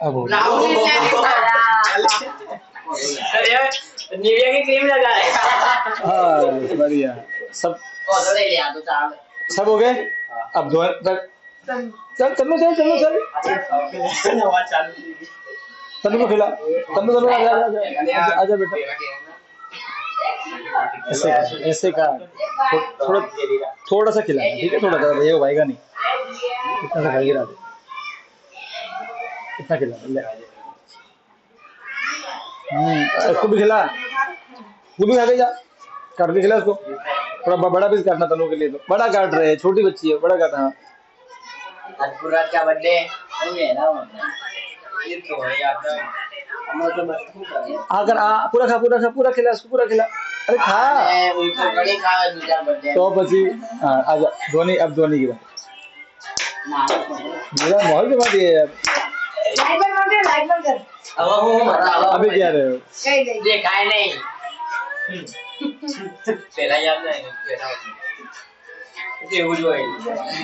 अब हो राहुल ने क्या किया? सर ये निविया की क्रीम लगा है। हाँ बढ़िया सब तो ले लिया तो चाल सब हो गए। अब दो चल चल चलो चल चलो चल आवाज चालू तन्नू को खिला तन्नू तन्नू आजा आजा आजा आजा बेटा ऐसे ऐसे का थोड़ा थोड़ा सा खिलाना ठीक है थोड़ा सा भैया भाईगा नहीं इतना सा खाई गिरा दे इतना खिला ले इसको भी खिला वो भी खा के जा काट के खिला उसको थोड़ा बड़ा पीस काटना तन्नू के लिए तो बड़ा काट रहे हैं छोटी बच्ची है बड़ा काटना आज पूरा क्या बर्थडे होंगे ना ये तो है यार हम तो बस आकर पूरा खा पूरा खिला उसको पूरा खिला अरे खा उनको बड़ी खा दूसरा बर्थडे तो પછી आजा धोनी अब धोनी की बात मेरा माहौल के बाद ये यार लाइक बंद कर अब वो बताओ अभी क्या रहे हो ये खाए नहीं तेरा याद नहीं तेरा ये हो जो है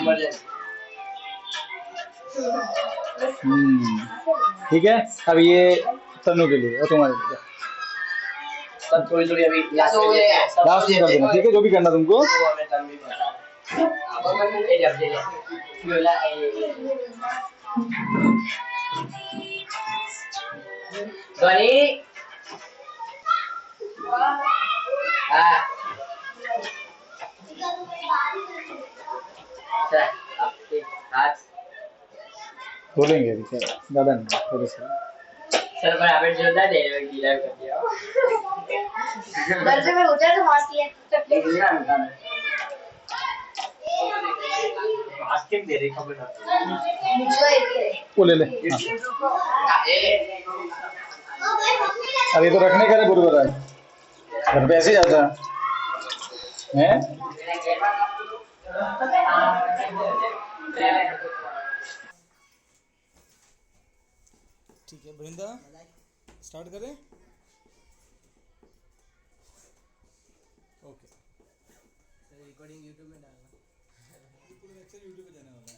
मर जाए ठीक है अब ये तन्नू के लिए और तुम्हारे लिए सब थोड़ी थोड़ी अभी लास्ट में कर देना ठीक है जो भी करना तुमको Sorry. Ah. हाथ बोलेंगे अभी क्या ज़्यादा नहीं थोड़े से सर पर आपने जो था दे गीला कर दिया बच्चे में उधर तो मारती है एक गीला निकाल बास्केट दे रही खबर वो ले ले अभी तो रखने का नहीं बुरा है घर पे ऐसे जाता है ठीक है बृंदा स्टार्ट करें ओके रिकॉर्डिंग YouTube में डालना पूरा लेक्चर YouTube पे जाने वाला है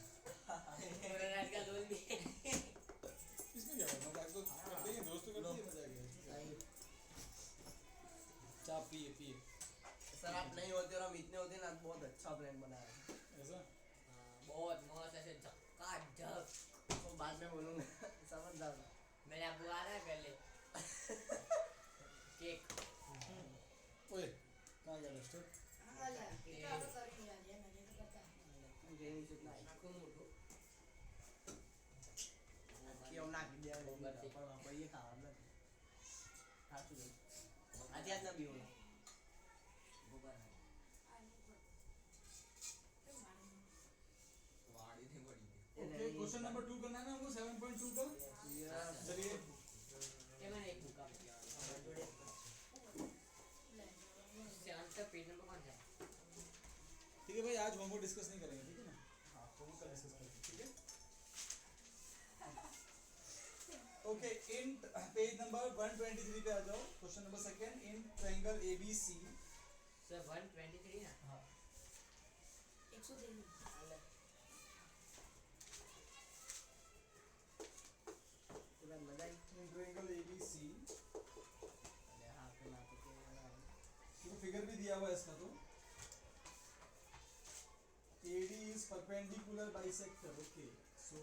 इसमें क्या होगा मजाक तो करते हैं दोस्तों करते हैं मजाक है चाय पिए सर आप नहीं होते और हम इतने होते ना बहुत अच्छा प्लान बनाया ऐसा बहुत मस्त ऐसे झक्काझक तो बाद में बोलूँगा समझ जाओ मैंने आपको आ रहा है पहले केक ओए कहाँ गया डस्टर क्यों ना किया पर ये खावा ना आज आज ना भी होना ओके क्वेश्चन नंबर 2 करना है ना हमको 7.2 का चलिए ये मैंने एक बुक किया सेवन पेज नंबर कौन सा ठीक है भाई आज होमवर्क डिस्कस नहीं करेंगे ठीक है ना हाँ होमवर्क का डिस्कस करेंगे ठीक है ओके इन पेज नंबर 123 पे आ जाओ question number second in triangle ABC sir 123 ना हाँ 103 पूरा मजा ही इन ट्रायंगल एबीसी अरे हां पे ना तो फिगर भी दिया हुआ है इसका तो AD is perpendicular bisector okay so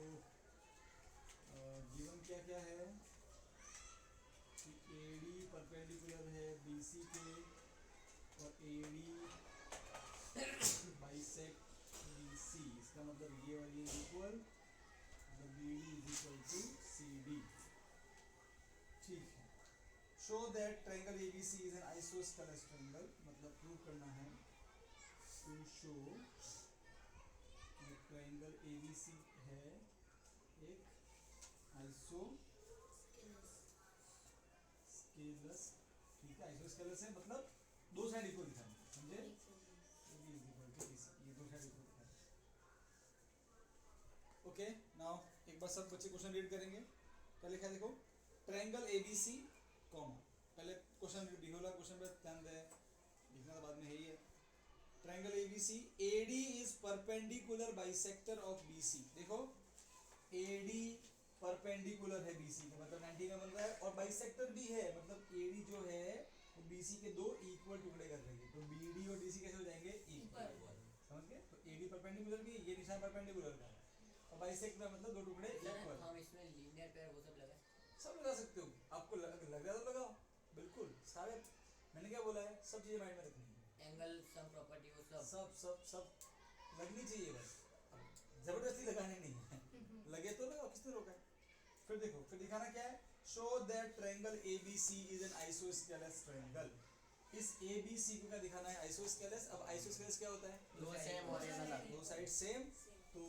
given क्या क्या है कि AD परपेंडिकुलर है BC के और AD बाइसेक्ट BC इसका मतलब ये वाली इक्वल मतलब BD is equal to CD ठीक है show that triangle ABC is an isosceles triangle मतलब प्रूव करना है टू शो ट्रायंगल ABC है एक आइसोस्केलस ठीक है आइसोस्केलस है मतलब दो साइड इक्वल दिखाएंगे समझे ये दो साइड इक्वल दिखाएंगे ओके नाउ एक बार सब बच्चे क्वेश्चन रीड करेंगे क्या लिखा है देखो ट्रायंगल ABC कॉमा पहले क्वेश्चन बिहोला क्वेश्चन पे ध्यान दें लिखना तो बाद में है ही है triangle ABC AD is perpendicular bisector of BC देखो AD परपेंडिकुलर है बीसी के, मतलब 90 में बन रहा है, और बाइसेक्टर भी है, मतलब एडी जो है वो बीसी के दो इक्वल टुकड़े कर रही है, तो बीडी और डीसी कैसे हो जाएंगे इक्वल, समझ गए? तो एडी परपेंडिकुलर भी है, ये निशान परपेंडिकुलर का है, और बाइसेक्टर मतलब दो टुकड़े इक्वल। हम इसमें लीनियर पेयर वो सब लगा सब लगा सकते हो, आपको लग रहा है तो लगाओ, बिल्कुल सारे, मैंने क्या बोला है, सब चीजें माइंड में रखनी है, एंगल सम प्रॉपर्टी वो सब सब सब सब लगनी चाहिए बस, अब जबरदस्ती लगाने नहीं है, लगे तो लगाओ, किसने रोका है? फिर देखो, फिर दिखाना क्या है, show that triangle ABC is an isosceles triangle, इस एबीसी को क्या दिखाना है, आइसोस्केलेस। अब आइसोस्केलेस क्या होता है, दो सेम और एक अलग। दो साइड सेम, तो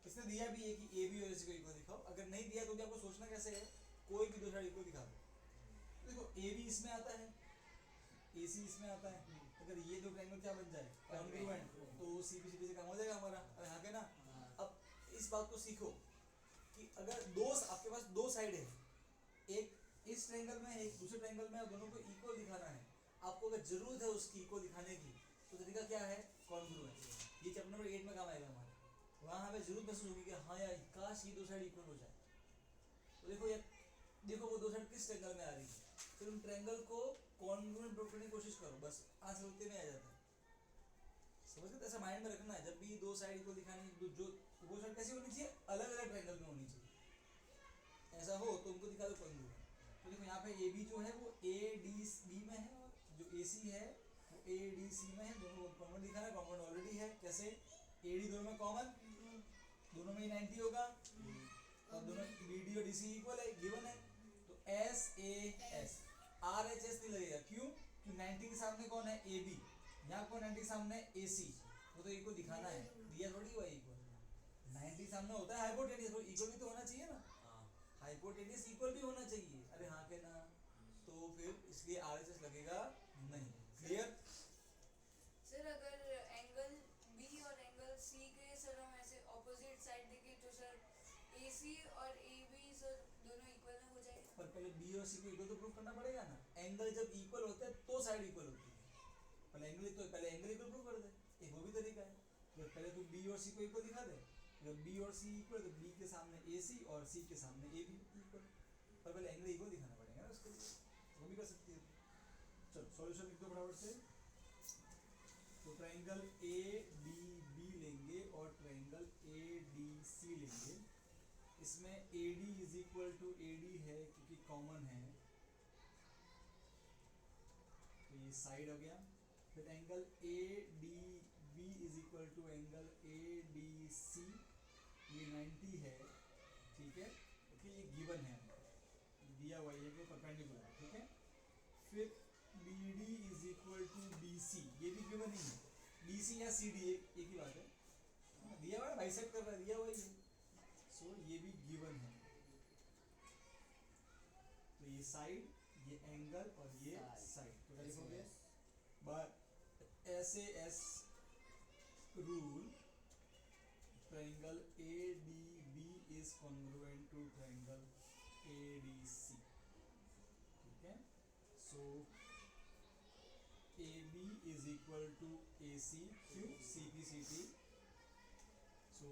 इसने दिया भी है कि ए बी और सी को इक्वल दिखाओ, अगर नहीं दिया तो भी आपको सोचना कैसे है, कोई भी दो साइड इक्वल दिखा दो, देखो ए बी इसमें आता है, ए सी इसमें आता है, अगर ये दो ट्रायंगल क्या बन जाए, कॉन्ग्रुएंट, तो सी बी सी डी से काम हो जाएगा हमारा, अरे हाँ के ना। अब इस बात को सीखो कि अगर दो, आपके पास दो साइड है, एक इस ट्रायंगल में है, एक दूसरे ट्रायंगल में है, दोनों को इक्वल दिखाना है, आपको अगर जरूरत है उसकी इक्वल दिखाने की, तो तरीका क्या है, कॉन्ग्रुएंट, ये चैप्टर नंबर 8 में काम आएगा हमारे, वहाँ हमें जरूरत महसूस होगी कि हाँ यार काश ये दो साइड इक्वल हो जाए, तो देखो यार, देखो वो दो साइड किस ट्रायंगल में आ रही है, फिर उन ट्रायंगल को कॉन्ग्रुएंट ड्रॉ करने की कोशिश करो, बस आंसर उतने में आ जाता है, समझ गए? ऐसा माइंड में रखना है, जब भी दो साइड इक्वल दिखाने की, जो वो साइड कैसी होनी चाहिए, अलग अलग ट्रायंगल में होनी चाहिए, ऐसा हो तो उनको दिखा दो कॉन्ग्रुएंट। तो देखो यहाँ पे ए बी जो है वो ए डी बी में है, और जो ए सी है वो ए डी सी में है, दोनों को कॉमन दिखाना है, कॉमन ऑलरेडी है, कैसे, ए डी दोनों में कॉमन, दोनों में 90 होगा, और दोनों बी डी और डी सी इक्वल है, गिवन है, तो S A S, R H S नहीं लगेगा, क्यों, क्योंकि 90 के सामने कौन है, ए बी, यहाँ कौन 90 के सामने ए सी, वो तो इक्वल दिखाना है, दिया थोड़ी हुआ इक्वल, 90 सामने होता है हाइपोटेन्यूस, तो इक्वल भी तो होना चाहिए ना, हाइपोटेन्यूस इक्वल भी होना चाहिए, अरे हाँ के ना, तो फिर इसलिए आरएचएस लगेगा नहीं, क्लियर? सर अगर एंगल बी और एंगल सी के सर हम ऐसे ऑपोजिट साइड देखें तो सर ए सी और ए बी सर दोनों इक्वल ना हो जाएगा, पर पहले बी और सी को इक्वल तो प्रूव करना पड़ेगा ना, एंगल जब इक्वल होते हैं तो साइड इक्वल होती है, पहले एंगल तो पहले एंगल इक्वल प्रूव कर दे, एक वो भी तरीका है, तो पहले तो बी और सी को इक्वल दिखा दे, जब बी और सी इक्वल तो बी के सामने ए सी और सी के सामने ए बी इक्वल, पर पहले एंगल इक्वल दिखाना पड़ेगा ना उसके लिए, वो भी कर सकती है। चलो सॉल्यूशन लिख दो फटाफट से, तो ट्रायंगल ए डी बी लेंगे और ट्रायंगल ए डी सी लेंगे, इसमें A D is equal to A D है क्योंकि कॉमन है, तो ये साइड हो गया, फिर angle A D B is equal to angle A D C, ये 90 है, ठीक है, क्योंकि ये गिवन है, दिया हुआ ये परपेंडिकुलर, ठीक है, फिर B D is equal to B C, ये भी गिवन ही है, बी सी या सी डी एक ही बात है, दिया हुआ है, बाइसेक्ट कर रहा है, दिया हुआ ही है, सो ये भी गिवन है, तो ये साइड, ये एंगल और ये साइड, तो क्या लिखोगे, बाय ऐसे S rule triangle A D B is congruent to triangle A D C, ठीक है, so A B is equal to A C, क्यों, सी पी सी टी, सो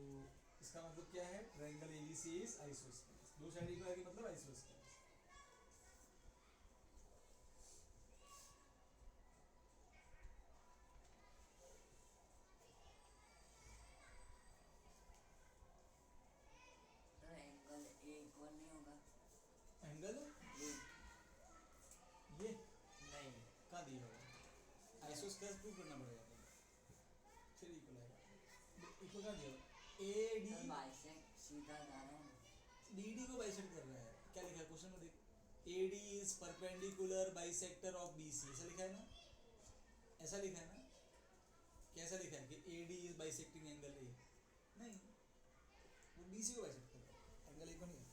इसका मतलब क्या है, triangle A B C is isosceles, दो side equal है मतलब isosceles. Sir angle A equal नहीं होगा, एंगल ये नहीं कहाँ दिया होगा, आइसोस्केलेस प्रूव करना पड़ेगा, फिर इक्वल आएगा, इक्वल कहाँ दिया, ए डी सर बाइसेक्ट सीधा जा रहा है, डी डी को बाइसेक्ट कर रहा है, क्या लिखा है क्वेश्चन में देख, A D is perpendicular bisector of B C, ऐसा लिखा है ना, ऐसा लिखा है ना, कैसा लिखा है कि ए D is bisecting angle A, नहीं, वो बी सी को बाइसेक्ट कर रहा है, एंगल इक्वल नहीं है,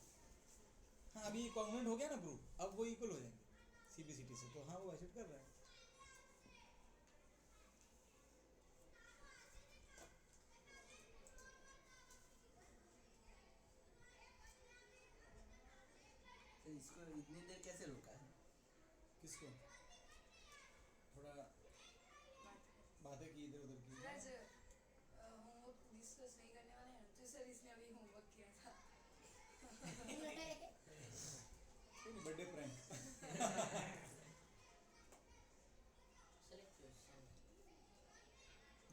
हाँ अभी कॉन्ग्रुएंट हो गया ना प्रूफ, अब वो इक्वल हो जाएंगे सी बी सी टी से, तो हाँ वो बाइसेक्ट कर रहा है, तो इसको इतनी देर कैसे रुका है, किसको, थोड़ा बातें की इधर उधर की, आज होमवर्क डिस्कस नहीं करने वाले हैं तो सर इसने अभी होमवर्क किया था बर्थडे प्रैंक। सर एक क्वेश्चन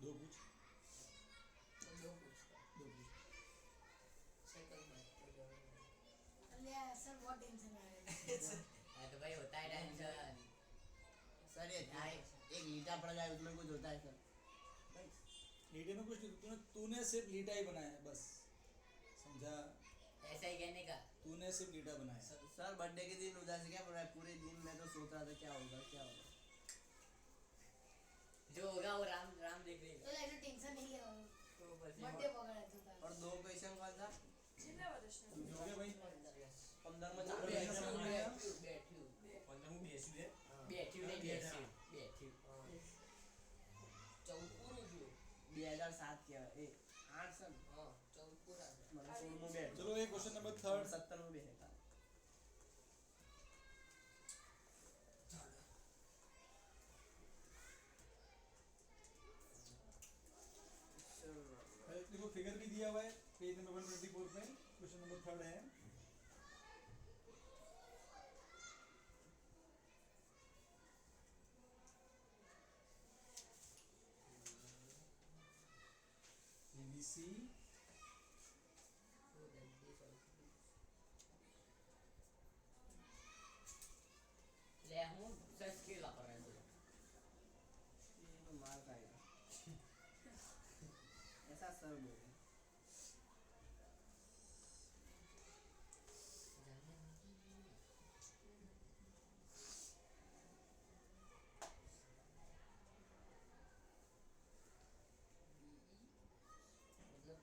दो पूछ। दो पूछता दो पूछ। सर कल बात तो जरूर सर बहुत टेंशन आ रहा है। तो भाई होता है टेंशन सर ये एक लीटा पड़ जाए उसमें कुछ होता है सर। लीटे में कुछ नहीं, तूने सिर्फ लीटा ही बनाया है बस, समझा? ऐसा ही कहने का तूने सिर्फ लीटा बनाया है। सर बर्थडे के दिन उधर से क्या पड़ रहा है, पूरे दिन मैं तो सोच रहा था क्या होगा क्या होगा। जो होगा वो राम राम देख लेगा तो ऐसे टेंशन नहीं है बाबू। तो बस ये बर्थडे पकड़ा तू था। और 2 क्वेश्चन कौन था? चिल्ला प्रश्न हो गया भाई? 15 में और 4 बैठू, बैठू पंद्रह में बेसू है बैठू नहीं बैठू बैठू चौपुर जो 2007 क्या है 8 साल हाँ चौपुर आ मतलब 16 में बैठ चलो ये क्वेश्चन नंबर 3 70 में भी है का। देखो फिगर भी दिया हुआ है पेज नंबर 124 पे, क्वेश्चन नंबर 3 है। ABC ले हूँ सर्च के ला कर रहे हैं ये तो मार खाएगा ऐसा सर बोले। मतलब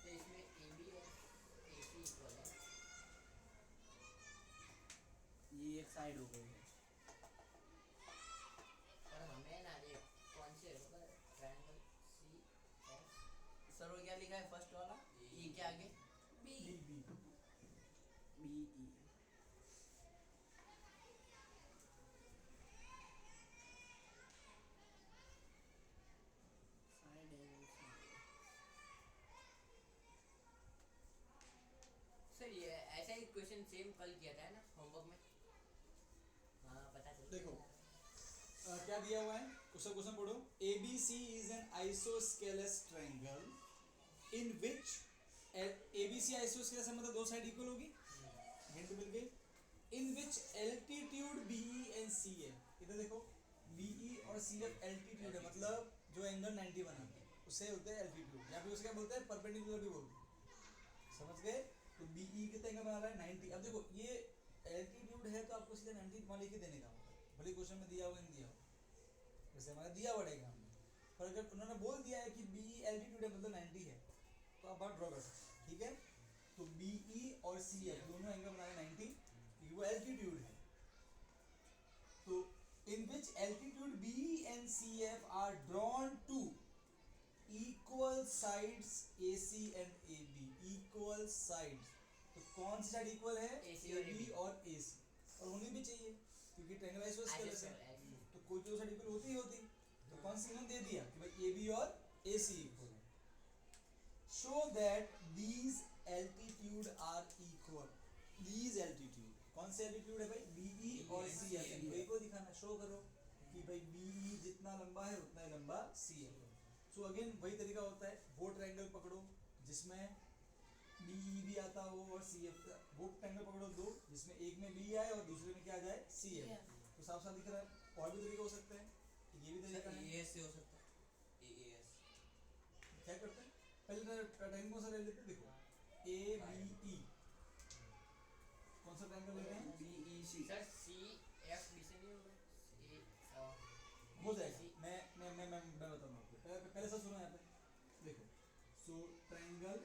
तो इसमें AB और AC इक्वल है ये एक साइड हो गई है। और हमें ना देख कौन से होगा ट्रायंगल CF सर वो क्या लिखा है फर्स्ट वाला ई के आगे B B B E. Side है सर ये ऐसा ही क्वेश्चन सेम कल किया था ना होमवर्क में हाँ पता चल देखो क्या दिया हुआ है, क्वेश्चन पढ़ो। ABC is an isosceles triangle in which ABC isosceles है मतलब दो साइड इक्वल होगी, हिंट मिल गई। in which altitude BE and CF, इधर देखो BE और CF altitude है मतलब जो एंगल 90 बनाते हैं उसे होते हैं altitude, या फिर उसे क्या बोलते हैं परपेंडिकुलर भी बोलते हैं, समझ गए? तो BE कितने एंगल बना रहा है 90। अब देखो ये एल्टीट्यूड है तो आपको सीधा 90 मान लेके देने का होता है, भले क्वेश्चन में दिया हुआ नहीं दिया हुआ, जैसे हमारा दिया हुआ डायग्राम में, पर अगर उन्होंने बोल दिया है कि BE एल्टीट्यूड है मतलब 90 है तो आप बात ड्रॉ कर सकते हैं, ठीक है? तो BE और CF दोनों एंगल बना रहे 90 क्योंकि वो एल्टीट्यूड है। तो इन विच altitude BE and CF are drawn to equal sides AC and AB, equal sides, तो कौन सी साइड इक्वल है? AC और AB AB। और AC, और होनी भी चाहिए क्योंकि ट्रायंगल आइसोस्केलेस है ऐसे तो कोई तो साइड इक्वल होती ही होती, तो कौन सी दे दिया कि भाई AB और AC इक्वल है। Show that these altitude are equal, these altitude कौन से एल्टीट्यूड है भाई? BE और CF, वही को दिखाना, शो करो कि भाई BE जितना लंबा है उतना ही लंबा CF है। सो अगेन वही तरीका होता है, वो ट्रायंगल पकड़ो जिसमें BE भी आता हो और CF का, वो ट्रायंगल पकड़ो दो जिसमें एक में BE आए और दूसरे में क्या आ जाए CF, तो साफ साफ दिख रहा है। और भी तरीका हो सकते हैं, ये भी तरीका है। AS से हो सकता है AAS। क्या करते हैं पहले ट्रायंगल कौन सा ले लेते हैं, देखो ABE कौन सा ट्रायंगल ले रहे हैं? BEC सर CFB से नहीं होगा हो जाएगा, मैं बताऊंगा आपको, पहले से सुनो यहाँ पे देखो। सो ट्रायंगल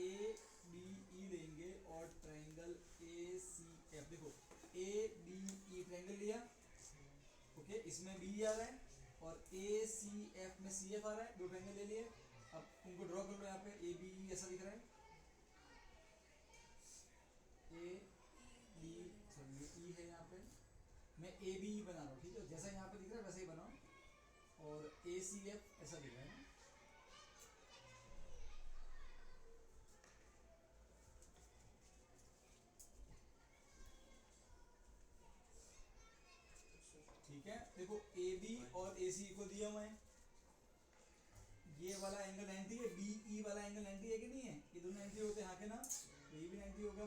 ABE लेंगे और ट्रायंगल ACF, देखो ABE ट्रायंगल लिया, ओके, इसमें BE आ रहा है और ACF में CF आ रहा है, दो ट्रायंगल ले लिए। अब उनको ड्रॉ कर लो, यहाँ पे ABE ऐसा दिख रहा है, AB सॉरी E है यहाँ पे, मैं ABE बना रहा हूँ, ठीक है? जैसा यहाँ पे दिख रहा है वैसे ही बनाओ, और ACF ऐसा दिख रहा है ना, देखो ए बी और ए सी को दिया हुआ है, ये वाला एंगल 90 है, बी ई वाला एंगल 90 है कि नहीं है, ये दोनों 90 होते हैं हाँ के ना, तो ये भी 90 होगा।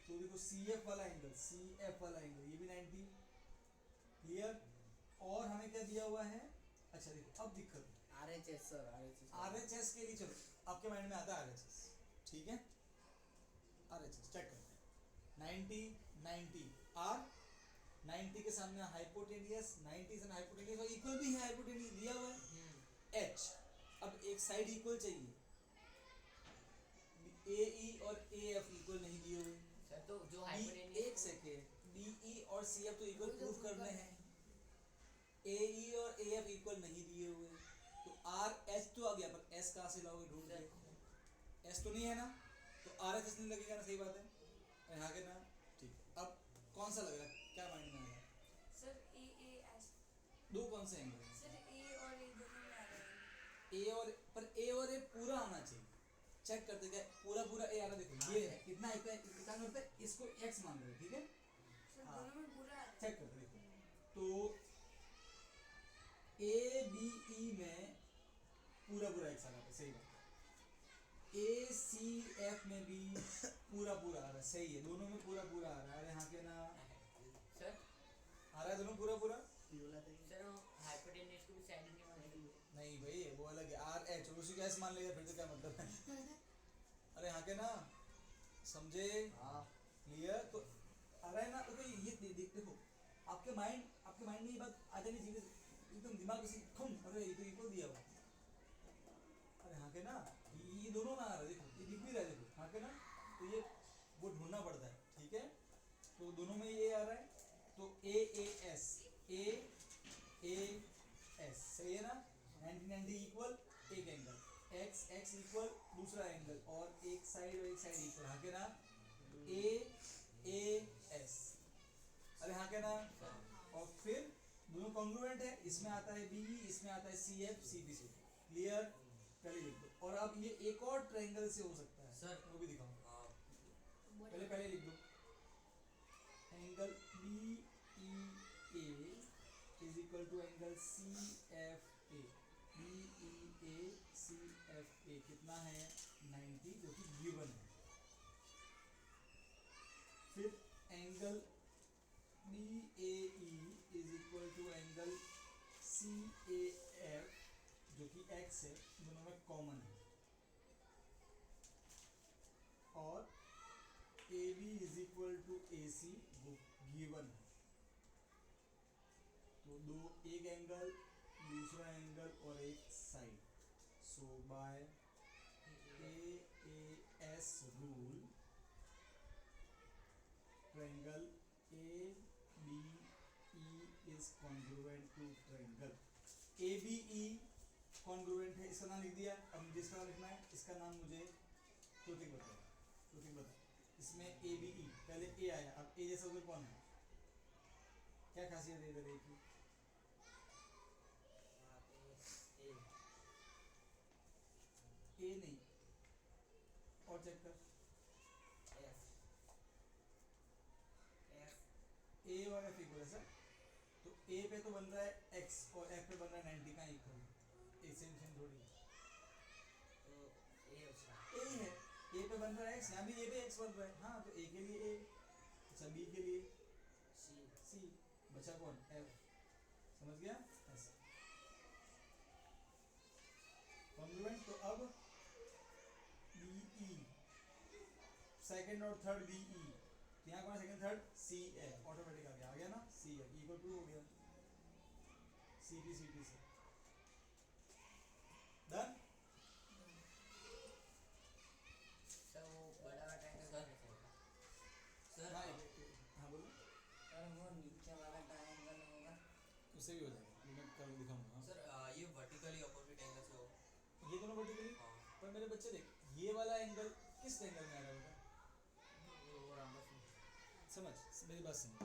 तो देखो सी एफ वाला एंगल, सी एफ वाला एंगल ये भी 90, क्लियर। और हमें क्या दिया हुआ है, अच्छा देखो अब दिक्कत RHS सर, RHS RHS के लिए, चलो आपके माइंड में आता है RHS, ठीक है, RHS चेक करते हैं। 90 90 R 90 के सामने हाइपोटेनियस, 90 से हाइपोटेनियस और इक्वल भी है, हाइपोटेनियस दिया हुआ है H। अब एक साइड इक्वल चाहिए, AE और AF इक्वल नहीं दिए हुए, सर तो जो एक हाइपोटेनियस सेकेंड, BE और CF तो इक्वल वही तो प्रूफ proof करने करना हैं, AE और AF इक्वल नहीं दिए हुए, तो RH तो आ गया, पर S कहाँ से लाओगे ढूंढ के, S तो नहीं है ना, तो RHS नहीं लगेगा ना, सही बात है, यहाँ के ना, ठीक। अब कौन सा लग रहा है, क्या माइंड में आ रहा है, सर ए ए एस दो कौन से एंगल हैं, सर ए और ए दोनों में आ रहे हैं। A और पर A और A पूरा आना चाहिए, चेक करते क्या पूरा पूरा A आ रहा, देखो ये है कितना एक कितना करते हैं, इसको X मान रहे हैं, ठीक है, सर हाँ। दोनों में पूरा आ रहा है। चेक करते देखो, तो ABE में पूरा पूरा X आ रहा है, सही बात है, ACF में भी पूरा पूरा आ रहा है, सही है, दोनों में पूरा पूरा आ रहा है, यहाँ के ना सर आ रहा है दोनों पूरा पूरा, ये बोला था सर हाइपोटेनियस को भी साइड नहीं मानेंगे। नहीं भाई वो अलग है, RH उसी को S मान लेगा, फिर तो क्या मतलब है, अरे यहाँ के ना समझे, हाँ क्लियर, तो आ रहा है ना, तो ये देखो आपके माइंड में ये बात आ जानी चाहिए एकदम दिमाग से, अरे ये तो इक्वल दिया हुआ, अरे हाँ के ना ये दोनों ना आ रहा है, देखो ये दिख भी रहा है, देखो हाँ के ना, तो ये वो ढूंढना पड़ता है, ठीक है, तो दोनों में ये आ रहा है, तो AAS AAS सही है ना, 90 90 इक्वल एक एंगल, X X इक्वल दूसरा एंगल, और एक साइड इक्वल, हाँ के ना AAS, अरे हाँ के ना, और फिर दोनों कॉन्ग्रुएंट है, इसमें आता है BE, इसमें आता है CF CBC, क्लियर, पहले लिख दो। और अब ये एक और ट्रायंगल से हो सकता है सर वो भी दिखाऊं, पहले लिख दो, angle BEA is equal to angle CFA, BEA CFA कितना है 90, जो कि गिवन है, फिर angle BAE is equal to angle CAF जो कि X है, दोनों में कॉमन है, और AB is equal to AC वो गिवन है, तो दो एक एंगल दूसरा एंगल और एक side, so by AAS rule triangle ABE is congruent to triangle ABE congruent है, इसका नाम लिख दिया। अब मुझे इसका नाम लिखना है, इसका नाम मुझे प्रतीक बताओ, प्रतीक बताओ, इसमें ABE पहले A आया, अब A जैसा उधर कौन है, क्या खासियत है इधर A की, A नहीं, और चेक कर A और F इक्वल है सर, तो A पे तो बन रहा है X और F पे बन रहा है 90 का इक्वल, A सेम सेम थोड़ी है, A ही है, A पे बन रहा है X, यहाँ भी A पे X बन रहा है, हाँ तो A के लिए A, अच्छा B के लिए C, बचा कौन F, समझ गया ऐसा कॉन्ग्रुएंट। तो अब BE सेकंड और थर्ड BE, तो यहाँ कौन है सेकंड थर्ड CF, ऑटोमेटिक आ गया ना, CF इक्वल टू हो गया CP CT से, डन। सर वो बड़ा वाला ट्रायंगल करने चलेगा सर। हाँ हाँ बोलो, सर वो नीचे वाला ट्रायंगल होगा, उससे भी हो जाएगा, मैं कल दिखाऊंगा। सर ये वर्टिकली अपोजिट एंगल से हो, ये दोनों वर्टिकली, हाँ पर मेरे बच्चे देख ये वाला एंगल किस एंगल में आ रहा होगा, वो रामबस में। समझ मेरी बात समझ,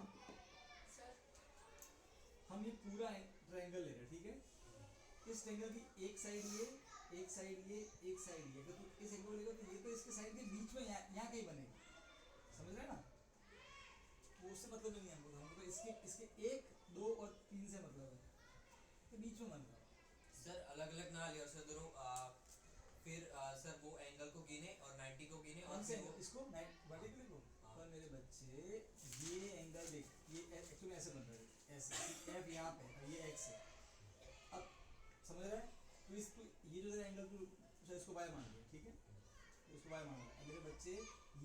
सर हम ये पूरा ट्रायंगल ले रहे हैं, ठीक है, इस ट्रायंगल की एक साइड ये एक साइड ये एक साइड ये, अगर तू इस एंगल लेगा तो ये तो इसके साइड के बीच में यहाँ कहीं बनेगा, समझ रहे हैं ना, वो उससे मतलब नहीं है हमको तो इसके इसके एक 2 और 3 से मतलब है, तो बीच में बन रहा है। सर अलग अलग ना लिया सर दोनों फिर सर वो एंगल को गिने और 90 को गिने कौन और से फिर वो इसको वर्टिकली को हाँ। पर मेरे बच्चे ये एंगल देख, ये एक्चुअली ऐसे बन रहा है, ऐसे एफ यहाँ पे और ये एक्स है। अब समझ रहा है, तो इसको ये जो एंगल तू सर इसको वाई मान लिया, ठीक है, तो इसको वाई मान लिया। अब मेरे बच्चे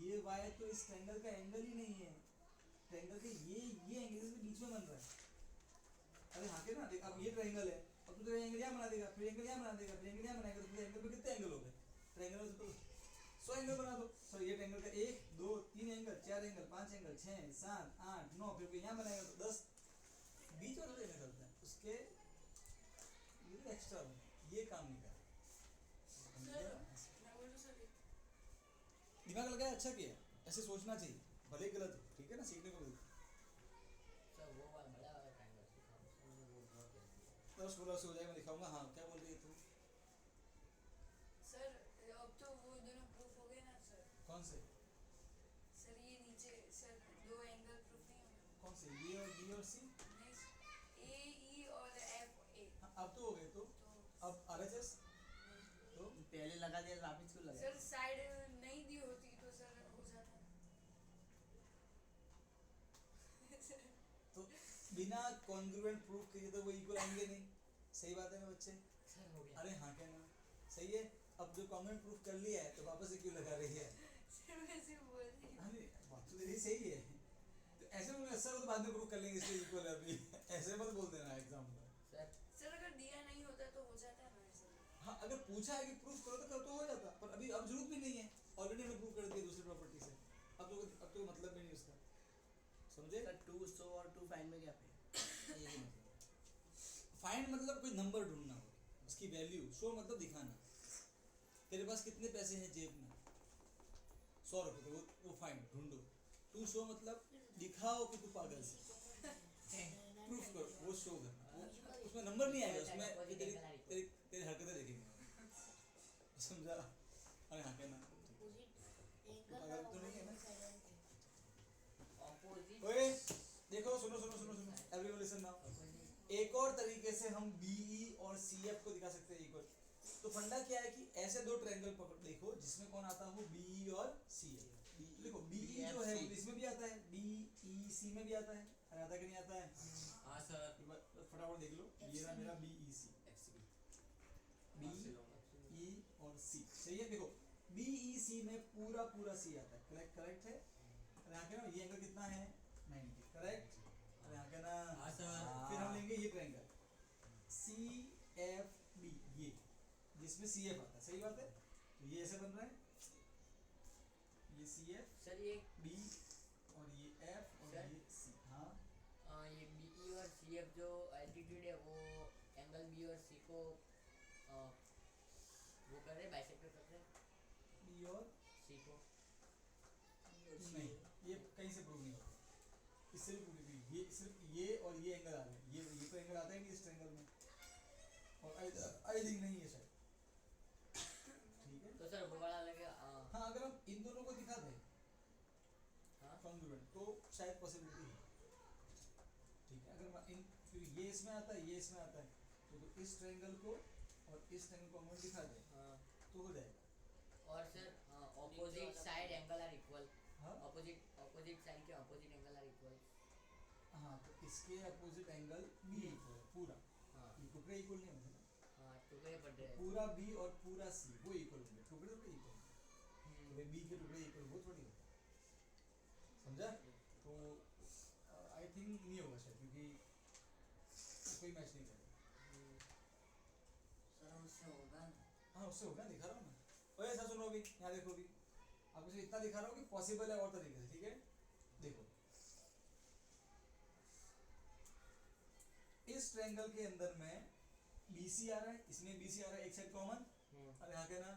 ये वाई तो इस ट्रायंगल का एंगल ही नहीं है, ट्रायंगल के ये एंगल के बीच में बन रहा है। अरे हाँ के ना देख, अब ये ट्रायंगल है, अब तू तेरा एंगल यहाँ बना देगा, फिर एंगल यहाँ बना देगा, फिर एंगल यहाँ बनाएगा, तो पूरे एंगल पे कितने एंगल हो गए? ट्रायंगल में तो 100 एंगल बना दो। सर ये ट्रायंगल का 1 2 3 एंगल, 4 एंगल, 5 एंगल, 6 7 8 9, फिर यहाँ बनाएगा तो 10, बीच में थोड़ी निकलता है उसके, ये तो एक्स्ट्रा ये काम नहीं कर सर मैं बोल रहा सर दिमाग लगाया, अच्छा किया, ऐसे सोचना चाहिए, भले गलत हो, ठीक है ना, सीखने को मिलता है। सर वो वाला बड़ा वाला ट्रायंगल सिखाओ, सर मुझे वो बहुत जल्दी है। 10 से हो जाएगा, मैं दिखाऊंगा। हाँ क्या बोल रही है तू? सर अब तो वो दोनों प्रूफ हो गए ना सर। कौन से? सर ये नीचे सर 2 एंगल प्रूफ नहीं हो गए? कौन से? ये और बी और सी? नहीं ए ई और एफ ए हाँ, अब तो हो गए। तो तो अब RHS तो पहले लगा दिया तो वापिस क्यों लगा? सर साइड नहीं दी होती तो सर हो जाता। तो बिना कॉन्ग्रुएंट प्रूफ के तो वो इक्वल आएंगे नहीं, सही बात है ना बच्चे? सर हो गया। अरे हाँ क्या ना, सही है। अब जो कॉन्ग्रुएंट प्रूफ कर लिया है तो वापस से क्यों लगा रही है? सर वैसे बोल रही हूँ। अरे बात तो तेरी सही है, तो ऐसे में ऐसा तो बाद में प्रूफ कर लेंगे इसलिए इक्वल है अभी, ऐसे मत बोल देना एग्जाम में। सर सर अगर दिया नहीं होता तो हो जाता ना ऐसा। हाँ अगर पूछा है कि प्रूफ करो तो हो जाता, पर अभी अब जरूरत भी नहीं है, ऑलरेडी हमने प्रूफ कर दिया दूसरी प्रॉपर्टी से, अब तो मतलब भी नहीं उसका, समझे? सर 2 शो और 2 फाइंड में क्या पे? यही मतलब फाइंड मतलब कोई नंबर ढूंढना हो, उसकी वैल्यू, शो मतलब दिखाना, तेरे पास कितने पैसे हैं जेब में, 100 रुपये, तो वो फाइंड ढूंढो। टू शो मतलब दिखाओ कि तू पागल है, प्रूफ करो, वो शो करना, वो उसमें नंबर नहीं आएगा, उसमें तेरी तेरी तेरी हरकतें देखेंगे, समझा? अरे हाँ क्या ना, पागल तो नहीं है ना? ऑपोजिट ओए देखो, सुनो सुनो सुनो सुनो, एवरीवन लिसन नाउ। एक और तरीके से हम BE और CF को दिखा सकते हैं इक्वल। तो फंडा क्या है कि ऐसे दो ट्रायंगल पकड़ देखो जिसमें कौन आता हो, BE और CF। देखो BE जो है वो इसमें भी आता है, BEC में भी आता है, अरे आता कि नहीं आता है? हाँ सर एक बार फटाफट देख लो, ये रहा मेरा BEC, BE और C, सही है। देखो BEC में पूरा पूरा C आता है, करेक्ट करेक्ट है। अरे यहाँ के ना ये एंगल कितना है, 90, करेक्ट। अरे यहाँ के ना हाँ सर फिर हम लेंगे ये ट्रायंगल CFD, ये जिसमें CF आता है, सही बात है। तो ये ऐसे बन रहा है, ये CF सर ये B और ये F और सर? ये C। हाँ ये BE और CF जो एल्टीट्यूड है वो एंगल B और C को वो कर रहे बाइसेक्टर कर रहे B और C को। नहीं, ये कहीं से प्रूव नहीं होता, इससे भी प्रूव नहीं, ये सिर्फ ये और ये एंगल आ रहे हैं, ये तो एंगल आता है कि इस ट्रायंगल में, और आई थिंक नहीं है शायद, ठीक है। तो सर वो वाला लगे हाँ अगर हम इन दोनों को दिखा दें हाँ कॉन्ग्रुएंट तो शायद पॉसिबिलिटी है, ठीक है। अगर इन फिर ये इसमें आता है, ये इसमें आता है, तो इस ट्रायंगल को और इस ट्रायंगल को कॉन्ग्रुएंट दिखा दें हाँ। तो हो जाएगा। और sir opposite side angle are equal, हाँ ऑपोजिट साइड के ऑपोजिट एंगल आर इक्वल। हाँ, तो इसके अपोजिट एंगल B इक्वल है पूरा, हाँ ये टुकड़े इक्वल नहीं होंगे ना, हाँ टुकड़े पड़ रहे हैं। पूरा B और पूरा C वो इक्वल होंगे, टुकड़े टुकड़े इक्वल, तो B के टुकड़े इक्वल वो थोड़ी होता है, समझा? तो आई थिंक नहीं होगा शायद, क्योंकि कोई मैच नहीं करेगा। सर उससे होगा ना? हाँ उससे होगा, दिखा रहा हूँ मैं। ओए ऐसा सुनो, अभी यहाँ देखो, अभी आपको सिर्फ इतना दिखा रहा हूँ कि पॉसिबल है और तरीके से, ठीक है। देखो इस ट्रायंगल के अंदर में BC आ रहा है, इसमें BC आ रहा है, एक साइड कॉमन, और यहाँ के ना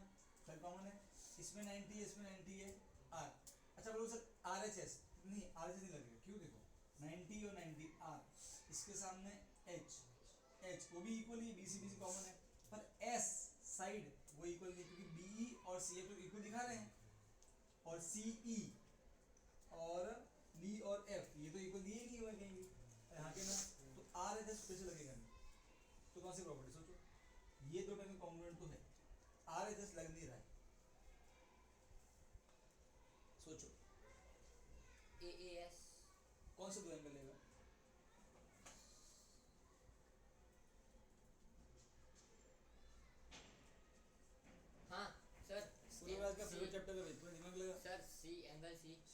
साइड कॉमन है, इसमें 90 है, इसमें 90 है, R। अच्छा बोलो सर RHS नहीं, RHS नहीं लगेगा, क्यों? देखो 90 और 90 R, इसके सामने H वो भी इक्वल ही, BC कॉमन है, पर S साइड वो इक्वल नहीं, क्योंकि BE और CF तो इक्वल दिखा रहे हैं, और CE और D और F ये तो इक्वल दिए नहीं हुए कहीं भी, यहाँ के ना, तो स्पेशल लगेगा नहीं। तो कौन सी प्रॉपर्टी सोचो, ये दो ट्रायंगल कॉन्ग्रुएंट तो है, RHS लग नहीं रहा है, सोचो AAS कौन से दो एंगल लेगा? हाँ सर पूरे आज का फेवरेट चैप्टर का पूरा दिमाग लगा। Sir C angle C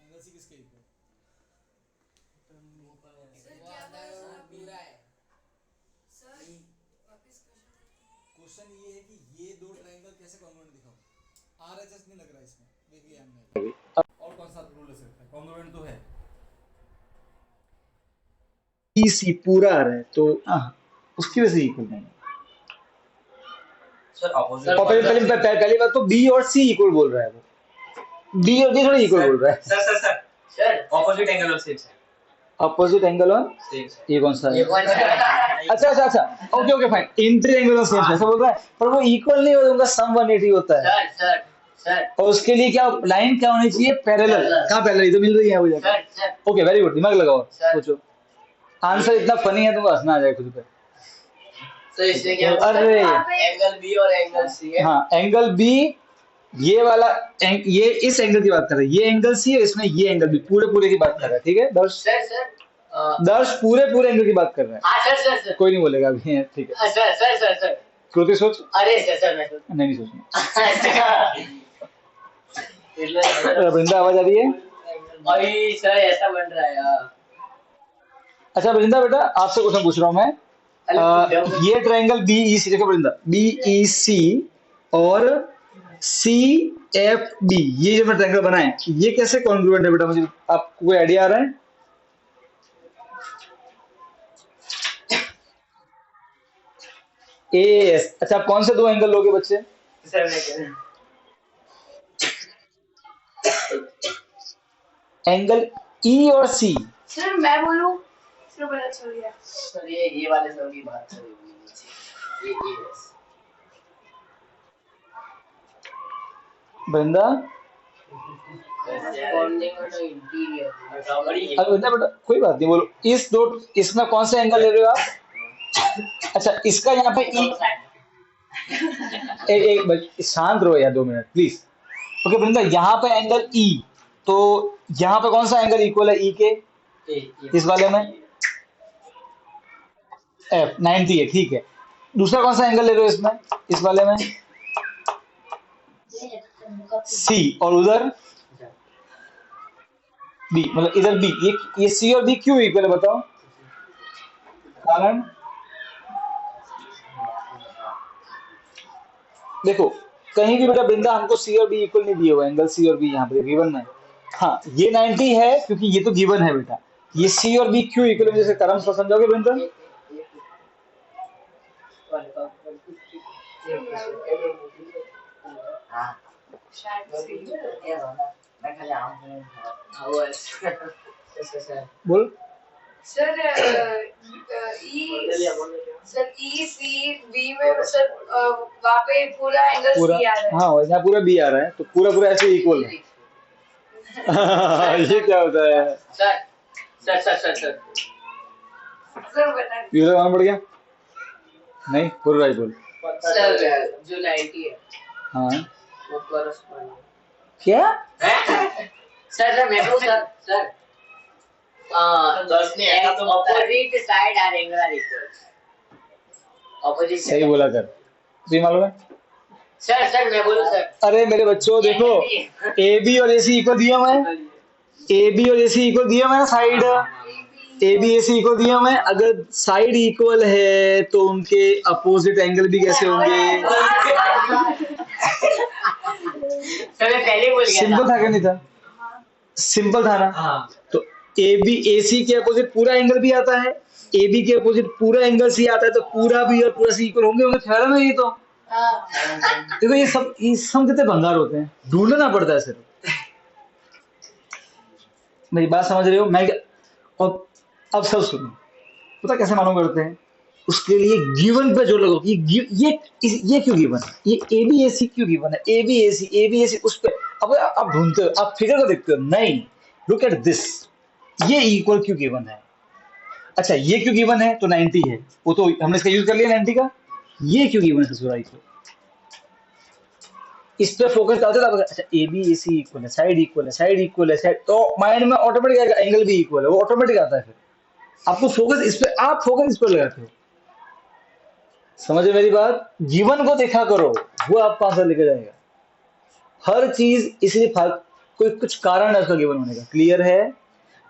angle C किसके इक्वल? सर क्या बोला सर आपने? पूरा है सर वापस क्वेश्चन क्वेश्चन ये है कि ये दो ट्रायंगल कैसे कॉन्ग्रुएंट दिखाओ, RHS नहीं लग रहा इसमें, देखिए हमने और कौन सा रूल ले सकता है, कॉन्ग्रुएंट तो है। BC पूरा आ रहा है तो उसकी वजह से इक्वल नहीं है। सर और पहली बात तो B और C इक्वल बोल रहा है वो, B और D थोड़ा इक्वल बोल रहा है। सर ऑपोजिट एंगल और सेम साइड, अपोजिट एंगल और सेम ये कौन सा है? ये कौन सा है? अच्छा ओके फाइन, इंट्री एंगल और सेम ऐसा बोल रहा है, पर वो इक्वल नहीं होता, उनका सम 180 होता है। सर और उसके लिए क्या लाइन क्या होनी चाहिए? पैरेलल। कहाँ पैरेलल? तो मिल रही है वो जाकर। सर ओके वेरी गुड, दिमाग लगाओ, सर। सोचो। आंसर इतना फनी है तुमको हंसना आ जाए खुद पे। तो इसमें क्या अरे एंगल B और एंगल C है। हाँ एंगल B, ये वाला ये इस एंगल की बात कर रहे हैं, ये एंगल C है, इसमें ये एंगल B, पूरे की बात कर रहा है, ठीक है दर्श? दर्श पूरे एंगल की बात कर रहे हैं। हाँ सर कोई नहीं बोलेगा अभी, ठीक है। सर कृति सोच। अरे सर मैं सोच नहीं सोचना। वृंदा आवाज आ रही है? भाई सर ऐसा बन रहा है यार। अच्छा वृंदा बेटा आपसे क्वेश्चन पूछ रहा हूँ मैं, ये ट्रायंगल BEC, देखो वृंदा, BEC और CFB, ये जो मैं ट्रायंगल बनाए ये कैसे कॉन्ग्रुएंट है बेटा, मुझे आपको कोई आइडिया आ रहा है? AAS। अच्छा आप कौन से दो एंगल लोगे बच्चे? सर मैं कह रहा हूँ एंगल E और C। सर मैं बोलूं सर पता चल गया। सर ये वाले सर की बात करेंगे ये वृंदा कॉर्निंग और इंटीरियर अरे वृंदा बेटा कोई बात नहीं, बोलो इस दो, इसमें कौन सा एंगल ले रहे हो आप? अच्छा इसका यहाँ पे एक शांत रहो यार 2 मिनट प्लीज। ओके वृंदा यहाँ पे एंगल E, तो यहाँ पे कौन सा एंगल इक्वल है E के? इस वाले में F 90 है, ठीक है। दूसरा कौन सा एंगल ले रहे हो इसमें, इस वाले में? C, और उधर B, मतलब इधर B। ये C और B क्यों इक्वल है बताओ? कारण देखो कहीं भी बेटा वृंदा हमको C और B इक्वल नहीं दिए हुए, एंगल C और B यहाँ पे गिवन है। हाँ ये 90 है क्योंकि ये तो गिवन है बेटा, ये C और B क्यों इक्वल है जैसे कर्म समझोगे वृंदा? बोल सर E C B में सर वहाँ पे पूरा एंगल पूरा, C आ रहा है। हाँ यहाँ पूरा B आ रहा है तो पूरा ऐसे इक्वल है। ये क्या होता है? सर सर बता यूजर वहां बढ़ गया नहीं, पूरा राइट बोल। सर जो 90 है हाँ वो कॉरस्पॉन्ड क्या? सर मैं बोल sir opposite side are angle are equal. Opposite सही बोला कर, तुझे मालूम है? सर मैं बोलूं सर? अरे मेरे बच्चों देखो AB और AC इक्वल दिया मैं, AB और AC इक्वल दिया मैं, साइड AB AC इक्वल दिया मैं। अगर साइड इक्वल है तो उनके अपोजिट एंगल भी कैसे होंगे? सर मैं पहले बोल गया सिंपल था क्या नहीं था? सिंपल था ना? तो AB AC के अपोजिट पूरा एंगल भी आता है, AB के अपोजिट पूरा एंगल C आता है, तो पूरा भी और पूरा C इक्वल होंगे थ्योरम है ये तो। देखो ये सब कितने भंगार होते हैं, ढूंढना पड़ता है सिर्फ। मेरी बात समझ रहे हो? मैं और अब सब सुनो, पता कैसे मालूम करते हैं? उसके लिए गिवन पे जोर लगाओ कि ये क्यों गिवन है, ये ABAC क्यों गिवन है, ABAC उस पे। अब आप ढूंढते हो, आप फिगर को देखते हो, नहीं लुक एट दिस, ये इक्वल क्यों गिवन है? अच्छा ये क्यों गिवन है तो 90 है, वो तो हमने इसका यूज कर लिया 90 का। ये क्यों गिवन है ससुराई को, इस पे फोकस डालते थे। अच्छा A B A C equal है, साइड इक्वल है, साइड इक्वल है, साइड, तो माइंड में ऑटोमेटिक आएगा एंगल भी इक्वल है, वो ऑटोमेटिक आता है। फिर आपको फोकस इस पे, आप फोकस इस पर लगाते हो। समझे मेरी बात? जीवन को देखा करो, वो आपको आंसर लेके जाएगा। हर चीज इसलिए कोई कुछ कारण है उसका गिवन होने का, क्लियर है?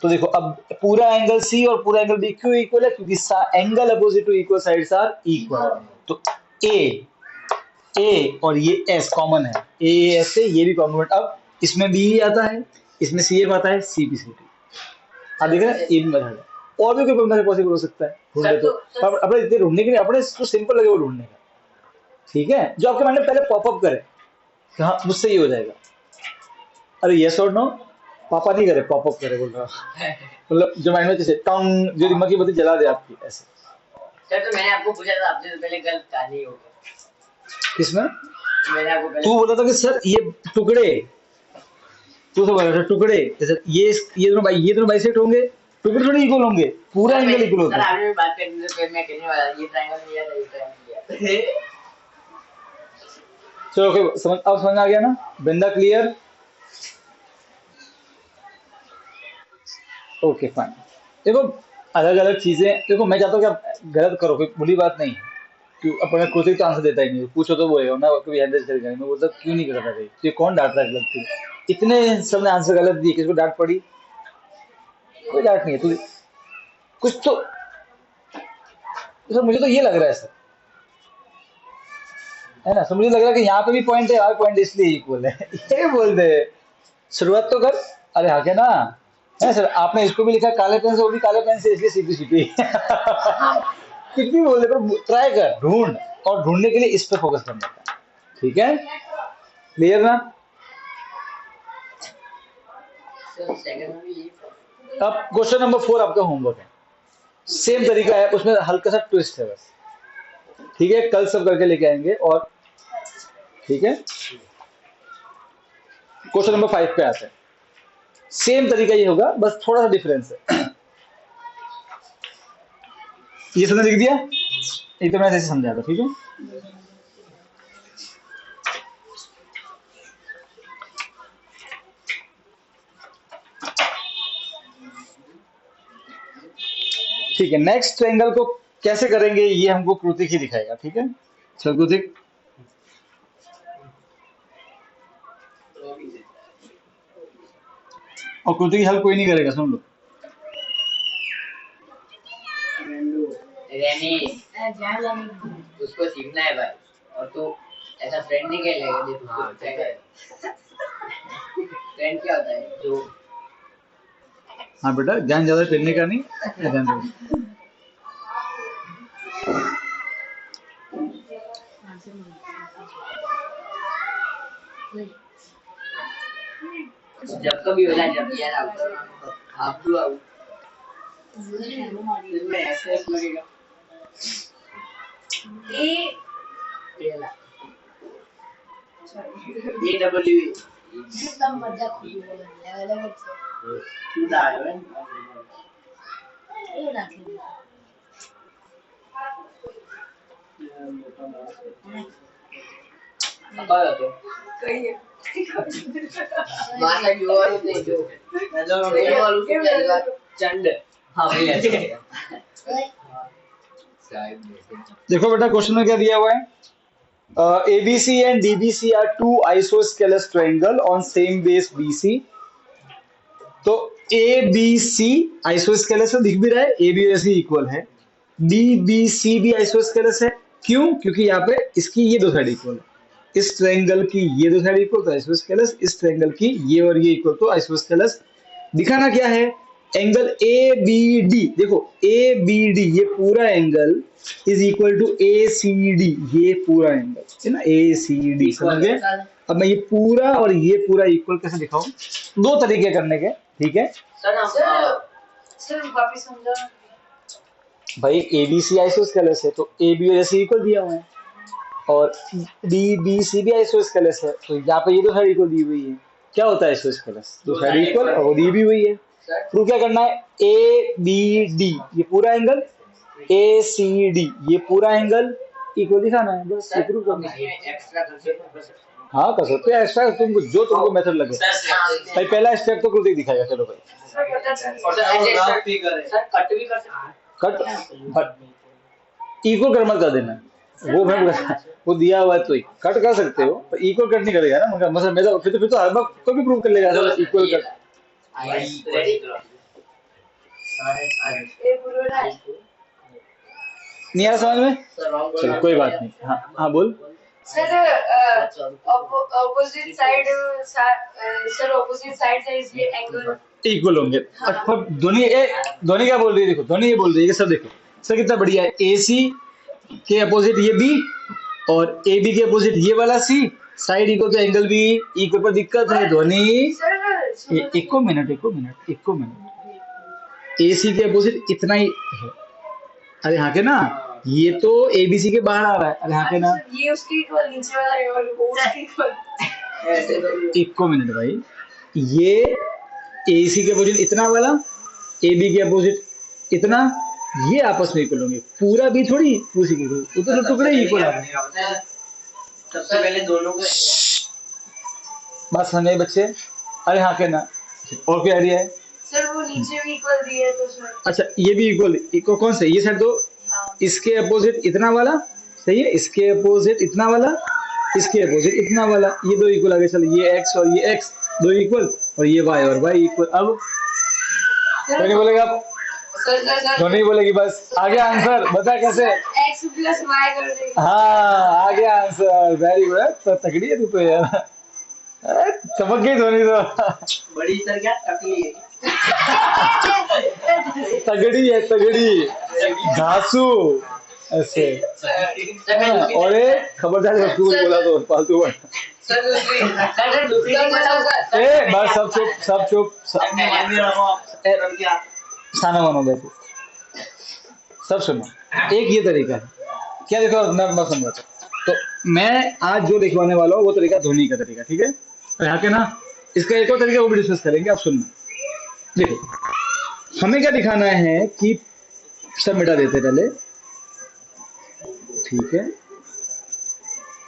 तो देखो अब पूरा एंगल सी और पूरा एंगल बी क्यों इक्वल है, क्योंकि angle opposite to equal sides are equal. तो ए और ये एस कॉमन है, ए एस से ये भी कॉमन। अब इसमें बी आता है, इसमें सी एफ आता है, सी बी सी टी। आप देख रहे हैं ये भी मेथड है, और भी कोई मेथड पॉसिबल हो सकता है ढूंढने तो, पर अपने इतने ढूंढने के लिए अपने जो सिंपल लगे वो ढूंढने का, ठीक है? जो आपके माइंड में पहले पॉपअप करे कि हाँ मुझसे ये हो जाएगा। अरे यस और नो, पापा नहीं करे, पॉपअप करे बोल रहा, मतलब जो माइंड में जैसे टंग जो दिमाग की बत्ती जला दे आपकी ऐसे। सर तो मैंने आपको पूछा था, आपने तो पहले गलत कहा नहीं होगा। किसमें? मैंने आपको पहले तू बोला था कि सर ये टुकड़े, तू तो बोला था टुकड़े, जैसे ये दोनों बाइसेक्ट होंगे, टुकड़े थोड़ी इक्वल होंगे, पूरा एंगल इक्वल होता सर है। आपने भी बात करने से पहले मैं कहने वाला ये ट्रायंगल लिया था, ये ट्रायंगल लिया। चलो ओके, समझ आ गया ना? बिंदा क्लियर? Okay fine. देखो अलग अलग चीजें, देखो मैं चाहता हूँ कि आप गलत करो, कोई बुरी बात नहीं है, क्यों अपना खुद ही तो आंसर देता ही नहीं, पूछो तो बोलेगा ना कभी हैंडल करेगा नहीं, मैं बोलता क्यों नहीं करता भाई, ये कौन डांट रहा है गलत थी? इतने सबने आंसर गलत दिए, किसको डांट पड़ी? कोई डांट नहीं है, तू कुछ तो सर मुझे तो ये लग रहा है सर, है ना? सर मुझे लग रहा है कि यहाँ पे भी पॉइंट है, यहाँ पॉइंट इसलिए इक्वल है। ये बोल दे, शुरुआत तो कर। अरे हाँ क्या ना है सर, आपने इसको भी लिखा काले पेन से, वो भी काले पेन से, इसलिए सीधी सीधी। कुछ भी बोल दे पर ट्राई कर, ढूंढ, और ढूंढने के लिए इस पे फोकस करना है, ठीक है? क्लियर ना? सर सेकंड में भी यही अब क्वेश्चन नंबर 4 आपका होमवर्क है, सेम तरीका है, उसमें हल्का सा ट्विस्ट है बस, ठीक है? कल सब करके लेके आएंगे, और ठीक है क्वेश्चन नंबर 5 पे आते हैं। सेम तरीका ये होगा, बस थोड़ा सा डिफरेंस है। ये समझ लिख दिया, ये तो मैं ऐसे समझा था, ठीक है? ठीक है, नेक्स्ट ट्रायंगल को कैसे करेंगे ये हमको कृतिक ही दिखाएगा, ठीक है? चल कृतिक, और कृतिक की हेल्प कोई नहीं करेगा, सुन लो। रेनी जान लगी उसको सीखना है भाई, और तू ऐसा फ्रेंड नहीं कहलेगा जो हाँ फ्रेंड क्या होता है जो, हाँ बेटा ध्यान ज्यादा पहनने का नहीं, ध्यान दो। जब कभी हो जाए, जब यार आप दो आओ मैं ऐसे लगेगा ए डब्ल्यू सब मजाक हो गया अलग क्यों ना है ये ना थी अब तो माता की और नहीं जो मैं वालों को क्या चंड हाँ वही ऐसे देखो बेटा क्वेश्चन में क्या दिया हुआ है, ABC and DBC are two isosceles triangle on same base BC। तो ABC आइसोस्केलस है, दिख भी रहा है, ABC इक्वल है, DBC भी आइसोस्केलस है, क्यों? क्योंकि यहाँ पे इसकी ये दो साइड इक्वल है, इस ट्रायंगल की ये दो साइड इक्वल तो आइसोस्केलस, इस ट्रायंगल की ये और ये इक्वल तो आइसोस्केलस। दिखाना क्या है, एंगल ABD, देखो ABD ये पूरा angle is equal to ACD, ये पूरा एंगल है ना, ACD, समझ गए? अब मैं ये पूरा और ये पूरा इक्वल कैसे दिखाऊं, दो तरीके करने के, ठीक है? सर वापस समझा भाई ABC आइसोस्केलस है तो AB और AC इक्वल दिया हुआ है, और DBC भी आइसोस्केलस है, तो यहाँ पे ये दो साइड इक्वल दी हुई है, क्या होता है आइसोस्केलस? दो साइड इक्वल और वो दी भी हुई है, प्रूव क्या करना है, ए बी डी ये पूरा एंगल, ए सी डी ये पूरा एंगल इक्वल दिखाना है, बस ये प्रूव करना है। हाँ कर सकते हैं एक्स्ट्रा, तुमको जो तुमको मेथड लगे। भाई पहला स्टेप तो कृतिक दिखाएगा, चलो भाई कट इक्वल कर मत कर देना, वो मैं वो दिया हुआ है तो कट कर सकते हो, पर इक्वल कट नहीं करेगा ना, मतलब मेरा फिर तो हर बार कोई भी प्रूव कर लेगा इक्वल कट। नहीं आ समझ में, चलो कोई बात नहीं। हाँ हाँ बोल sir opposite side sir opposite side से इसलिए एंगल इक्वल होंगे। अच्छा धोनी क्या बोल रही है, देखो धोनी ये बोल रही है कि सर देखो सर कितना बढ़िया है, ए सी के अपोजिट ये बी और ए बी के अपोजिट ये वाला सी, साइड इक्वल तो एंगल भी इक्वल, पर दिक्कत है धोनी। एक मिनट ए सी के अपोजिट इतना ही है, अरे हाँ के ना, ये तो ए बी सी के बाहर आ रहा है, अरे हाँ के ना, ये उसकी इक्वल नीचे वाला है और वो उसकी इक्वल। एक मिनट भाई, ये ए सी के अपोजिट इतना वाला, ए बी के अपोजिट इतना, ये आपस में इक्वल होंगे, पूरा भी थोड़ी उसी के उधर टुकड़े इक्वल आ रहे। सबसे पहले दोनों को बात समझे बच्चे, अरे हाँ के ना, और क्या आइडिया है सर वो नीचे भी इक्वल दिया है तो सर। अच्छा ये भी इक्वल कौन सा, ये साइड दो, इसके अपोजिट इतना वाला सही है, इसके अपोजिट इतना वाला, इसके अपोजिट इतना वाला, ये दो इक्वल आगे चलो, ये x और ये x दो इक्वल, और ये y और y इक्वल। अब तो नहीं बोलेगा, तो नहीं बोलेगी, बस आ गया आंसर, बता कैसे, x प्लस y कर देंगे। हाँ आ गया आंसर, वेरी गुड, तो तगड़ी है तू तो यार, चमक गई धोनी तो। बड़ी सर क्या टकली है, तगड़ी घासू ऐसे। और खबरदार बोला तो फालतू वर्ड, बस सब चुप खाना बनो देखो, सब सुनो। एक ये तरीका है क्या, देखो मैं समझाता हूँ, तो मैं आज जो दिखवाने वाला हूँ वो तरीका धोनी का तरीका, ठीक है, यहाँ के ना इसका एक और तरीका वो भी डिस्कस करेंगे, आप सुनना। देखो हमें क्या दिखाना है कि सब मिटा देते पहले, ठीक है,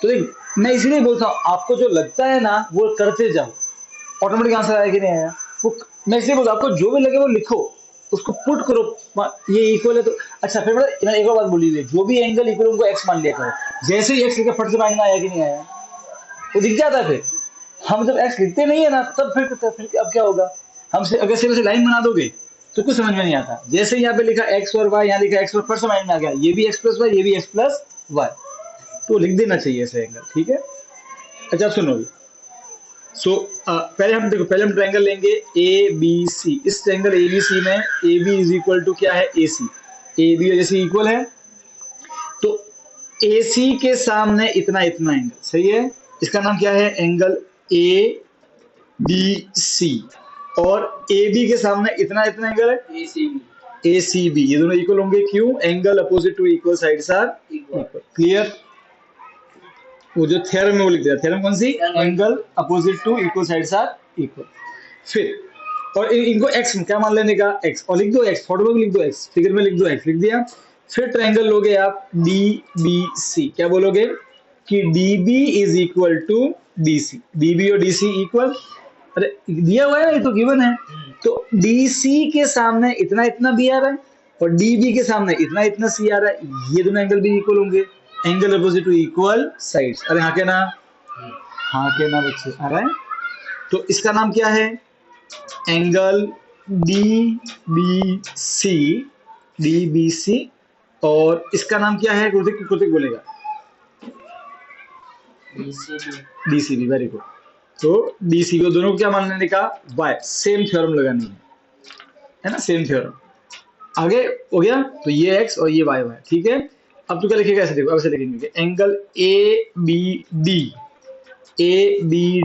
तो देख मैं इसलिए बोलता हूँ आपको जो लगता है ना वो करते जाओ, ऑटोमेटिक आंसर आया कि नहीं आया वो, मैं इसलिए बोलता हूँ आपको जो भी लगे वो लिखो, उसको पुट करो, ये इक्वल है तो अच्छा। फिर मैंने एक और बात बोली थी, जो भी एंगल इक्वल उनको एक्स मान लिया करो, जैसे ही एक्स लिखा फट से माइंड में आया कि नहीं आया, वो दिख जाता है। फिर हम जब एक्स लिखते नहीं है ना तब फिर अब क्या होगा, हमसे अगर सिर्फ से लाइन बना दोगे तो कुछ समझ में नहीं आता। जैसे यहाँ पे लिखा एक्स और वाई, यहाँ लिखा एक्स और फट से माइंड में आ गया, ये भी एक्स प्लस वाई, ये भी एक्स प्लस वाई, तो लिख देना चाहिए ऐसे एंगल, ठीक है। अच्छा सुनो सो पहले हम देखो, पहले हम ट्रायंगल लेंगे ए बी सी, इस ट्रायंगल ए बी सी में A B is equal to क्या है, ए सी, ए बी और ए सी इक्वल है, तो ए सी के सामने इतना इतना एंगल सही है, इसका नाम क्या है, एंगल ए बी सी, और ए बी के सामने इतना इतना एंगल है ए सी बी, ये दोनों इक्वल होंगे, क्यों, angle opposite to equal sides are equal, clear. वो जो थ्योरम में वो लिख दिया, थ्योरम कौन सी, angle opposite to equal sides are equal. फिर और इनको x क्या मान लेने का, x, और लिख दो x, फोटो में भी लिख दो x, फिगर में लिख दो x, लिख दिया। फिर ट्रायंगल लोगे आप डी बी सी, क्या बोलोगे कि D B is equal to D C, D B और डी सी इक्वल, अरे दिया हुआ है ना, ये तो गिवन है, तो डी सी के सामने इतना इतना बी आ रहा है और डी बी के सामने इतना इतना सी आ रहा है, ये दोनों एंगल भी इक्वल होंगे, angle opposite to equal sides, अरे हाँ के ना बच्चे आ रहा है, तो इसका नाम क्या है, एंगल डी बी सी, और इसका नाम क्या है, कृतिक बोलेगा, D C B, very good. तो डी सी बी दोनों को क्या मान लेने का, वाई, सेम थ्योरम लगानी है ना, सेम थ्योरम, आगे हो गया, तो ये एक्स और ये वाई, ठीक है। अब तो क्या लिखेगा, ऐसे देखो, अब ऐसे लिखेंगे एंगल ए बी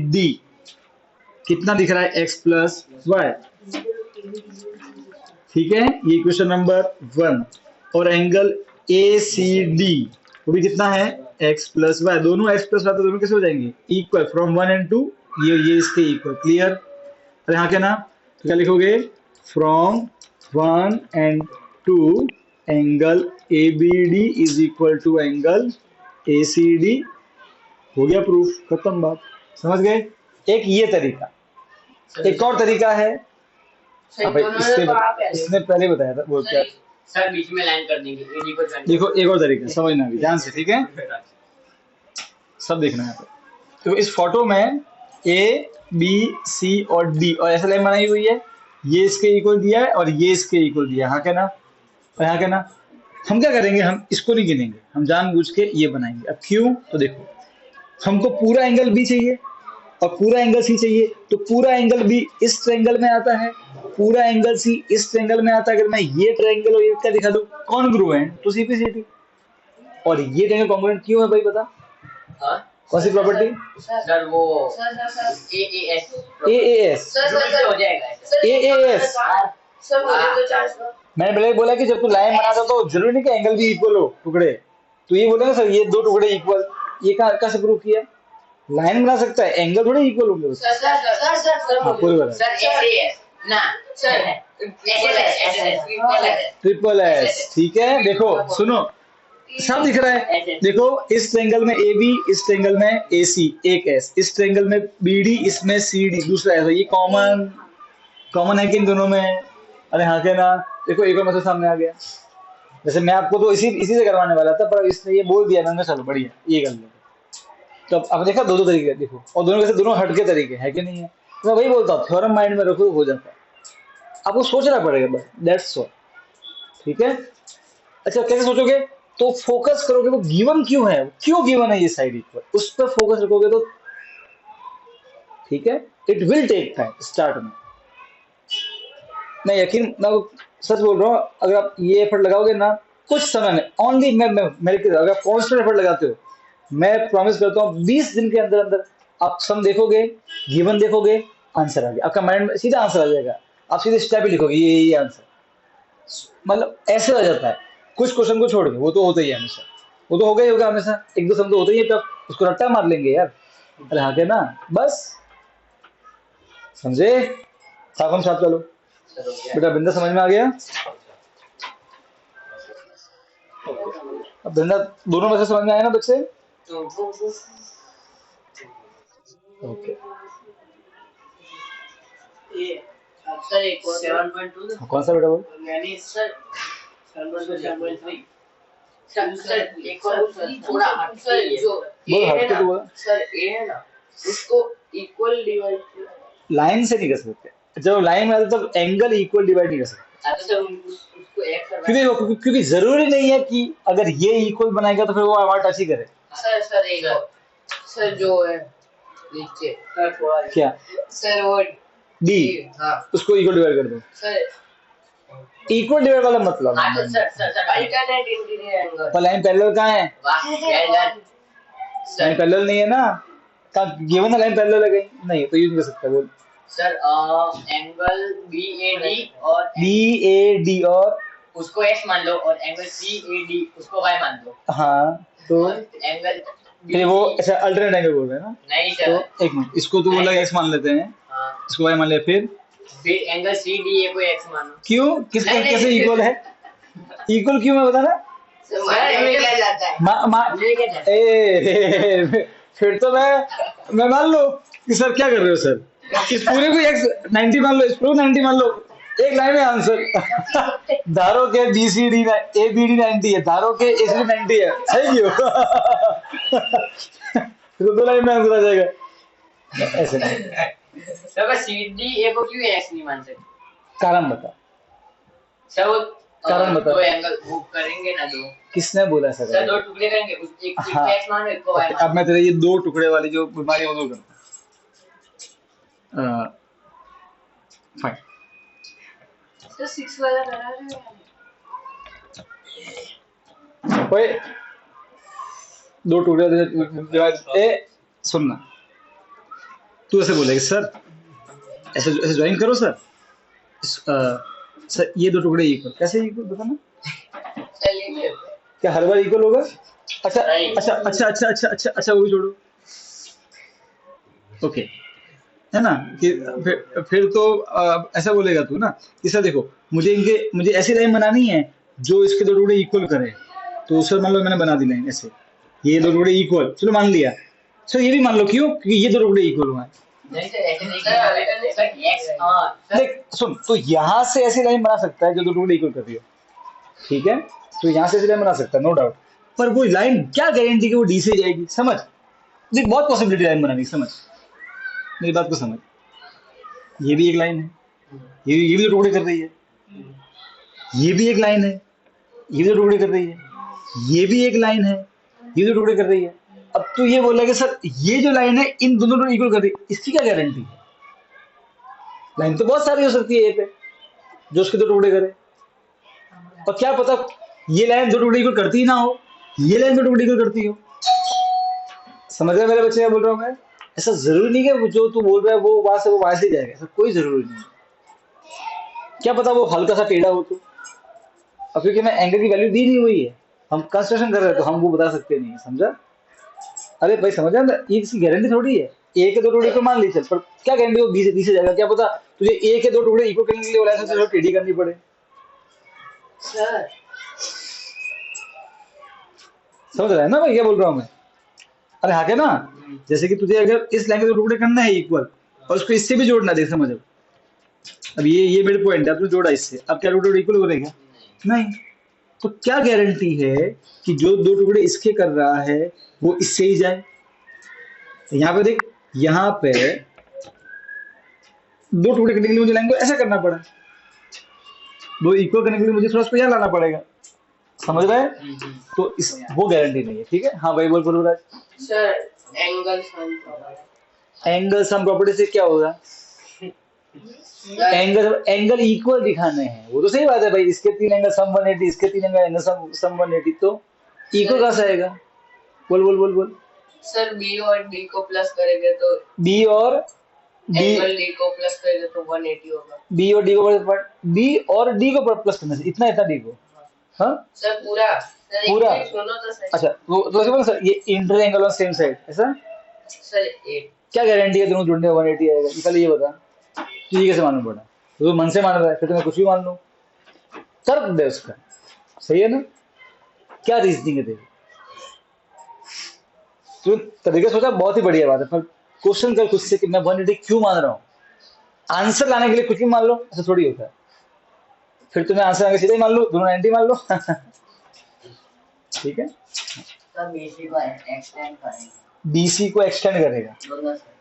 डी कितना दिख रहा है, एक्स प्लस वाई, ठीक है, ये इक्वेशन नंबर 1। और एंगल ए सी डी वो भी कितना है, एक्स प्लस वाई, दोनों एक्स प्लस वाई तो दोनों कैसे हो जाएंगे, इक्वल, फ्रॉम 1 and 2, ये इसके इक्वल, क्लियर। अरे हाँ क्या ना, तो क्या लिखोगे, from 1 and 2 angle ABD is equal to angle ACD। हो गया प्रूफ, खत्म बात। समझ गए? एक ये तरीका, एक और तरीका है। अब इसने पहले बताया था वो क्या। सर बीच में लाइन कर देंगे एडी को join देखो एक और तरीका समझना भी ध्यान से, ठीक है? सब देखना है। तो इस फोटो में A, B, C और D और ऐसा लाइन बनाई हुई है, ये इसके इक्वल दिया है और ये इसके इक्वल दिया है, हाँ क्या ना? और हाँ क्या ना? हम क्या करेंगे, हम इसको नहीं गिनेंगे, हम जानबूझ के ये बनाएंगे। अब क्यों? तो देखो, हमको पूरा एंगल B चाहिए और पूरा एंगल C चाहिए, तो पूरा एंगल B इस ट्रायंगल में आता है, पूरा एंगल C इस ट्रायंगल में आता है। अगर मैं ये ट्रायंगल और ये क्या दिखा दूं कॉन्ग्रुएंट, तो CP/CD। और ये ट्रायंगल कॉन्ग्रुएंट क्यों है भाई बता? हाँ कौन सी प्रॉपर्टी? सर वो AAS हो जाएगा AAS। सर मुझे तो चार्ज दो। मैंने पहले बोला कि जब तू लाइन बनाता तो जरूरी नहीं कि एंगल भी इक्वल हो टुकड़े। तो ये बोलेगा सर ये दो टुकड़े इक्वल, ये कहाँ से प्रूव किया? लाइन बना सकता है, एंगल थोड़े इक्वल होंगे उसके। हाँ पूरी बात। ट्रिपल एस, ठीक है। देखो सुनो, सब दिख रहा है। देखो इस ट्रायंगल में AB, इस ट्रायंगल में AC, एक S, इस ट्रायंगल में BD, इसमें CD, दूसरा S। ये कॉमन है कि इन दोनों में? अरे हाँ क्या ना? देखो एक और मतलब सामने आ गया। वैसे मैं आपको तो इसी से करवाने वाला था, पर इसने ये बोल दिया, मैंने चलो बढ़िया ये कर लो। तो अब देखा दो तरीके देखो, और दोनों वैसे दोनों हटके तरीके है कि नहीं है? तो मैं वही बोलता हूँ, थ्योरम माइंड में रखो हो जाता है। आपको सोचना पड़ेगा बस, दैट्स ऑल, ठीक है? अच्छा कैसे सोचोगे? तो फोकस करोगे वो गिवन क्यों है, क्यों गिवन है ये साइड इक्वल, उस पर फोकस रखोगे तो ठीक है। It will take time start में। मैं सच बोल रहा हूँ, अगर आप ये एफर्ट लगाओगे ना कुछ समय में, ओनली मैं मेरे अगर आप कॉन्स्टेंट एफर्ट लगाते हो, मैं प्रॉमिस करता हूँ 20 दिन के अंदर अंदर आप सम देखोगे, गिवन देखोगे, आंसर आ गया आपका माइंड में, सीधा आंसर आ जाएगा। आप सीधे स्टेप ही लिखोगे ये आंसर, मतलब ऐसे हो जाता है। कुछ क्वेश्चन को छोड़ के, वो तो होता ही है हमेशा, वो तो होगा ही होगा हमेशा, एक दो सम तो होता ही है, तब उसको रट्टा मार लेंगे यार। अरे हाँ के ना, बस समझे? साफ हम साथ चलो बेटा, बिंदा समझ में आ गया? अब बिंदा दोनों में से समझ में आया ना बच्चे? ओके सर एक और 7.2 कौन सा बेटा बोल? यानी सर 7.3 सर एक और थोड़ा हट सर जो बोल हट के तो बोला। सर ए है ना, उसको इक्वल डिवाइड लाइन से नहीं कर सकते, जब लाइन में आते तब एंगल इक्वल डिवाइड नहीं कर सकते। सर उसको एक करना, क्योंकि जरूरी नहीं है कि अगर ये इक्वल बनाएगा तो फिर वो हमारा टच ही करे। सर एक सर जो है नीचे सर थोड़ा क्या सर वो डी, हाँ उसको इक्वल डिवाइड कर दो। सर इक्वल डिवाइड वाला मतलब हाँ तो सर अल्टरनेट इंटीरियर एंगल पर लाइन पैरेलल कहाँ है? लाइन लाइन पैरेलल नहीं है ना, कहाँ गिवन है लाइन पैरेलल है कहीं? नहीं तो यूज नहीं कर सकता। बोल सर एंगल BAD और उसको x मान लो और एंगल CAD उसको y मान लो। हाँ तो एंगल फिर वो ऐसा अल्टरनेट एंगल बोल रहे हैं ना? नहीं सर तो एक मिनट, इसको तो बोला x मान लेते हैं, हाँ इसको y मान ले, फिर एंगल CDA को x मानो। क्यों, किसका कैसे इक्वल है? इक्वल क्यों है बताना? क्या जाता है फिर तो मैं मान लो कि सर क्या कर रहे हो सर, इस पूरे को x 90 मान लो, इस पूरे को 90 मान लो, एक लाइन में आंसर। धारो के BCD ABD 90 है, धारो के ACD 90 है, सही क्यों? तो दो लाइन में आंसर आ जाएगा। ऐसे नहीं, सर CDA को क्यों x नहीं मान सकते? कारण बता, सर वो कारण बता। दो एंगल वो करेंगे ना, दो किसने बोला ऐसा सर करेगा? दो टुकड़े करेंगे, उस एक हाँ। x मानो एक को y अब मैं तेरे ये दो टुकड़े वाली जो बीमारी है वो दूर करता हूं। फाइन, तो 6 वाला बना रहे हो? ओए दो टुकड़े ए सुनना, तू ऐसे बोलेगा सर ऐसे ज्वाइन करो सर, सर ये दो टुकड़े इक्वल, कैसे इक्वल बताना? चलिए क्या हर बार इक्वल होगा? अच्छा अच्छा अच्छा अच्छा अच्छा अच्छा अच्छा वो भी छोड़ो। ओके है ना कि फिर तो ऐसा बोलेगा तू ना कि सर देखो मुझे ऐसी लाइन बनानी है जो इसके दो टुकड़े इक्वल करे। तो सर मान लो मैंने बना दी लाइन ऐसे, ये दो टुकड़े इक्वल, चलो मान लिया सर, ये भी मान लो क्यों, क्योंकि ये दो टुकड़े इक्वल हुआ है। नहीं सर ऐसे नहीं करना सर, x हां देख सुन, तो यहाँ से ऐसी लाइन बना सकता है जो दो टुकड़े इक्वल कर रही हो, ठीक है, तो यहाँ से ऐसी लाइन बना सकता है नो डाउट, पर वो लाइन क्या गारंटी कि वो डी से जाएगी, समझ, देख बहुत पॉसिबिलिटी लाइन बनाने की, समझ मेरी बात को समझ, ये भी एक लाइन है, ये भी तो टुकड़े कर रही है, ये भी एक लाइन है, ये भी तो टुकड़े कर रही है, ये भी एक लाइन है, ये भी तो टुकड़े कर रही है। अब तू ये बोला कि सर ये जो लाइन है इन दोनों को इक्वल कर रही है, इसकी क्या गारंटी है? लाइन तो बहुत सारी हो सकती है ये पे जो उसके दो टुकड़े करे, और क्या पता ये लाइन दो टुकड़े इक्वल करती ही ना हो, ये लाइन दो टुकड़े इक्वल करती हो। समझ रहे मेरे बच्चे क्या बोल रहा हूँ मैं? ऐसा जरूरी नहीं है जो तू बोल रहा है वो वहां से जाएगा, ऐसा कोई जरूरी नहीं है। क्या पता वो हल्का सा टेढ़ा हो तो, अब क्योंकि मैं एंगल की वैल्यू दी नहीं हुई है, हम कंस्ट्रक्शन कर रहे हैं तो हम वो बता सकते नहीं है, समझा? अरे भाई समझा ना, ये इसकी गारंटी थोड़ी है, ए के दो टुकड़े को मान ली चल, पर क्या गारंटी वो बी से जाएगा? क्या पता तुझे ए के दो टुकड़े इक्वल करने के लिए बोला है तो टेढ़ी करनी पड़े। सर समझ रहा है ना भाई क्या बोल रहा हूँ मैं? अरे हाँ क्या ना, जैसे कि तुझे अगर इस लाइन के दो टुकड़े करना है इक्वल और उसको इससे भी जोड़ना, देख समझ, अब ये मिड पॉइंट है, अब तू जोड़ा इससे, अब क्या टुकड़े इक्वल हो रहेगा? नहीं, तो क्या गारंटी है कि जो दो टुकड़े इसके कर रहा है वो इससे ही जाए? तो यहाँ पे देख, यहाँ पे दो टुकड़े करने के लिए मुझे लाइन को ऐसा करना पड़ा, दो इक्वल करने के लिए मुझे थोड़ा उसको यहाँ लाना पड़ेगा, समझ रहा है? तो इस वो गारंटी नहीं है, ठीक है? हाँ भाई बोल राज। सर एंगल सम प्रॉपर्टी से क्या होगा? एंगल इक्वल दिखाने हैं, वो तो सही बात है भाई, इसके तीन एंगल सम 180, इसके तीन एंगल सम 180, तो इक्वल कैसे आएगा? बोल सर बी और डी को प्लस करेंगे तो बी और एंगल डी को प्लस करेंगे तो 180 होगा। बी और डी को प्लस करना चाहिए, इतना डी को, हाँ सर पूरा पूरा, सुनो तो सही। अच्छा तो ऐसे बोलो सर, ये inter angle on same side, ऐसा सर 8 क्या गारंटी है दोनों जुड़ने 180 आएगा? पहले ये बता, तुझे कैसे मालूम पड़ा? तो मन से मान रहा है, फिर तो मैं कुछ भी मान लूं, तर्क दे उसका, सही है ना? क्या रीजनिंग है तेरी? तो तरीका सोचा बहुत ही बढ़िया बात है, पर क्वेश्चन कर खुद से कि मैं 180 क्यों मान रहा हूँ, आंसर लाने के लिए कुछ भी मान लो, ऐसा थोड़ी होता है। फिर तुम्हें आंसर आगे सीधे ही मान लो, दोनों 90 मान लो। ठीक है, सर बीसी को एक्सटेंड करेंगे, बीसी को एक्सटेंड करेगा, दोनों से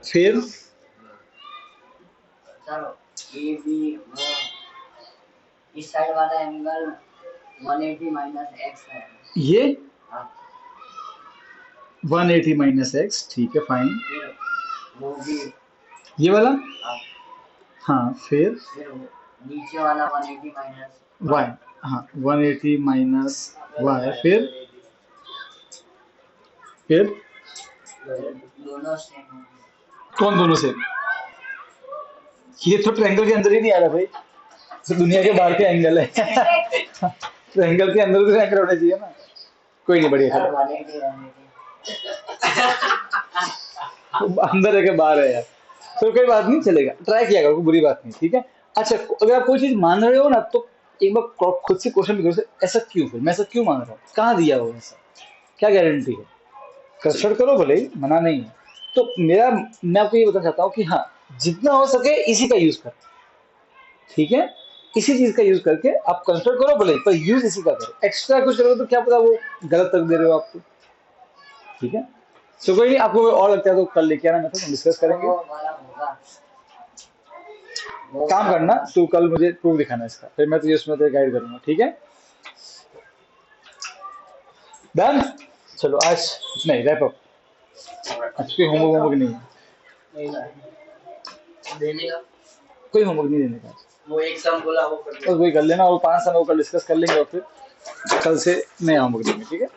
फिर चलो ए बी इस साइड वाला एंगल 180 माइनस एक्स है, ये हाँ 180 माइनस एक्स, ठीक है फाइन, फिर वो भी ये वाला, हाँ हाँ फिर नीचे वाला 180 माइनस वाई, हाँ 180 माइनस वाई, फिर दोनों सेम होंगे। कौन दोनों से? ये तो ट्रायंगल के अंदर ही नहीं आ रहा भाई, तो दुनिया के बाहर के एंगल है। ट्रायंगल के अंदर तो एंगल होना चाहिए ना। कोई नहीं, बढ़िया सर चलो, 180 अंदर है के बाहर है यार, तो कोई बात नहीं, चलेगा, ट्राई किया करो, कोई बुरी बात नहीं, ठीक है? अच्छा अगर आप कोई चीज मान रहे हो ना तो एक बार खुद से क्वेश्चन भी करो, ऐसा क्यों, फिर मैं ऐसा क्यों मान रहा हूँ, कहाँ दिया हो ऐसा, क्या गारंटी है? कंसल्ट करो, भले ही मना नहीं है। तो मैं आपको ये बताना चाहता हूँ कि हाँ जितना हो सके इसी का यूज कर, ठीक है? इसी चीज का यूज करके आप कंसल्ट करो भले, पर यूज इसी का करो, एक्स्ट्रा कुछ करो तो क्या पता वो गलत तक दे रहे हो आपको, ठीक है? तो कोई नहीं, आपको और लगता है तो कल लेके आना, मैं तो डिस्कस करेंगे। वो वाला होगा, काम करना, तू कल मुझे प्रूफ दिखाना इसका, फिर मैं तुझे उसमें गाइड करूंगा, ठीक है? डन, चलो आज नहीं रैप अप, आज कोई होमवर्क नहीं है, देने का कोई होमवर्क नहीं देने का, वो एक सम बोला वो कर बस वही कर लेना, और 5 समय कल डिस्कस कर लेंगे और फिर कल से नया होमवर्क देंगे, ठीक है?